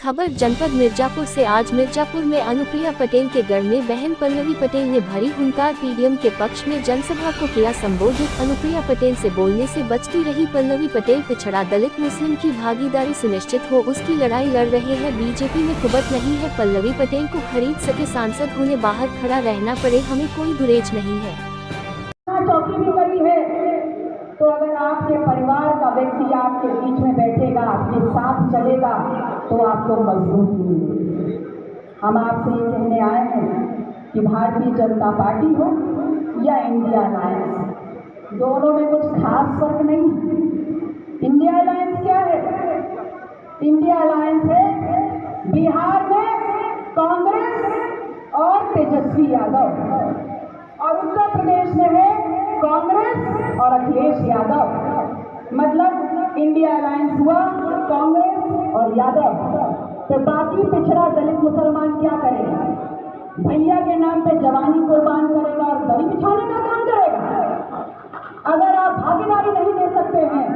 खबर जनपद मिर्जापुर से। आज मिर्जापुर में अनुप्रिया पटेल के घर में बहन पल्लवी पटेल ने भरी हुंकार। पीडीएम के पक्ष में जनसभा को किया संबोधित। अनुप्रिया पटेल से बोलने से बचती रही पल्लवी पटेल। पिछड़ा दलित मुस्लिम की भागीदारी सुनिश्चित हो उसकी लड़ाई लड़ रहे हैं। बीजेपी में कुबत नहीं है। पल्लवी पटेल को खरीद सके सांसद उन्हें बाहर खड़ा रहना पड़े, हमें कोई गुरेज नहीं है। चौकी भी करी है तो अगर आपके परिवार का व्यक्ति आपके बीच में बैठेगा, आपके साथ चलेगा तो आपको मजबूती मिलेगी। हम आपसे ये कहने आए हैं कि भारतीय जनता पार्टी हो या इंडिया अलायंस, दोनों में कुछ खास फर्क नहीं है। इंडिया अलायंस क्या है? इंडिया अलायंस है बिहार में कांग्रेस और तेजस्वी यादव, और उत्तर प्रदेश में है कांग्रेस और अखिलेश यादव। मतलब इंडिया अलायंस हुआ कांग्रेस और यादव। तो बाकी पिछड़ा दलित मुसलमान क्या करेगा? भैया के नाम पे जवानी कुर्बान करेगा और दरी बिछाने का काम करेगा। अगर आप भागीदारी नहीं दे सकते हैं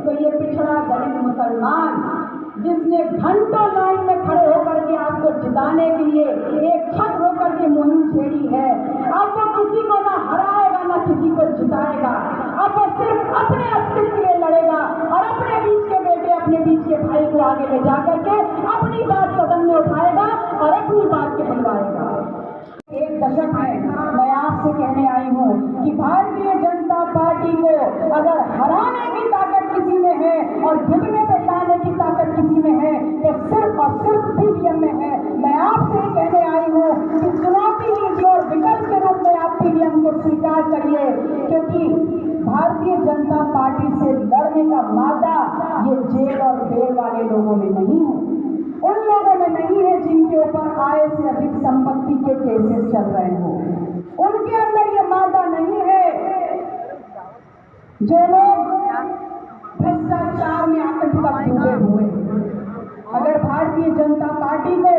तो ये पिछड़ा दलित मुसलमान जिसने घंटों लाइन में खड़े होकर के आपको जिताने के लिए एक छत होकर के मुहिम छेड़ी है, अब वो किसी को ना हराएगा ना किसी को जिताएगा। अब वो सिर्फ अपने अस्तित्व के लिए लड़ेगा और अपने बीच के बेटे, अपने बीच के भाई को आगे ले जाकर के अपनी बात सदन में उठाएगा और अपनी बात के बनवाएगा। एक दशक है मैं आपसे कहने आई हूँ कि भारतीय जनता पार्टी को अगर हराने की ताकत किसी में है और घुटने पे लाने की ताकत किसी में है तो सिर्फ और सिर्फ पीडीएम में है। मैं आपसे कहने आई हूँ कि चुनौती लीजिए और विकल्प के रूप में आप पीडीएम को स्वीकार करिए, क्योंकि भारतीय जनता पार्टी से लड़ने का मादा ये जेल और बेल वाले लोगों में नहीं है, उन लोगों में नहीं है जिनके ऊपर आय से अधिक संपत्ति के केसेस चल रहे हो। उनके अंदर ये मादा नहीं है। जो लोग भ्रष्टाचार में आकट कर डूबे हुए, अगर भारतीय जनता पार्टी को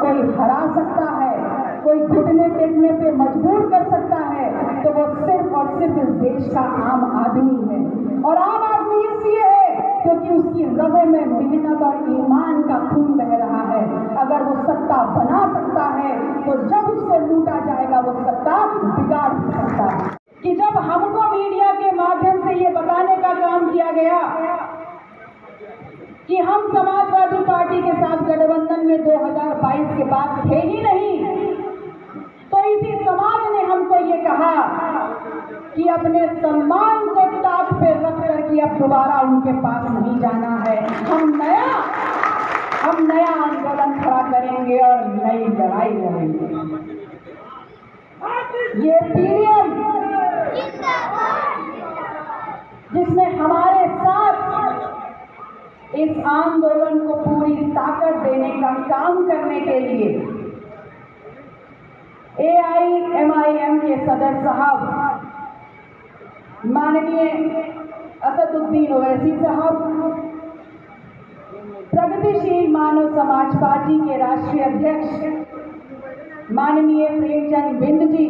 कोई हरा सकता है, कोई घुटने टेकने पे मजबूर कर सकता है तो वो सिर्फ और सिर्फ इस देश का आम आदमी है। और आम आदमी इसलिए है क्योंकि उसकी रगों में मेहनत और ईमान का खून बह रहा है। अगर वो सत्ता बना सकता है तो जब उसको लूटा जाएगा वो सत्ता बिगाड़ सकता है। कि जब हमको मीडिया के माध्यम से ये बताने का काम किया गया कि हम समाजवादी पार्टी के साथ गठबंधन में 2022 के बाद थे ही नहीं, तो इसी समाज ने हमको ये कहा कि अपने सम्मान को ताक पे रख करके अब दोबारा उनके पास नहीं जाना है। हम नया आंदोलन खड़ा करेंगे और नई लड़ाई लड़ेंगे। ये पीडीएम जिसने हमारे साथ इस आंदोलन को पूरी ताकत देने का काम करने के लिए AIMIM के सदर साहब माननीय असदुद्दीन ओवैसी साहब, प्रगतिशील मानव समाज पार्टी के राष्ट्रीय अध्यक्ष माननीय प्रेमचंद बिंद जी,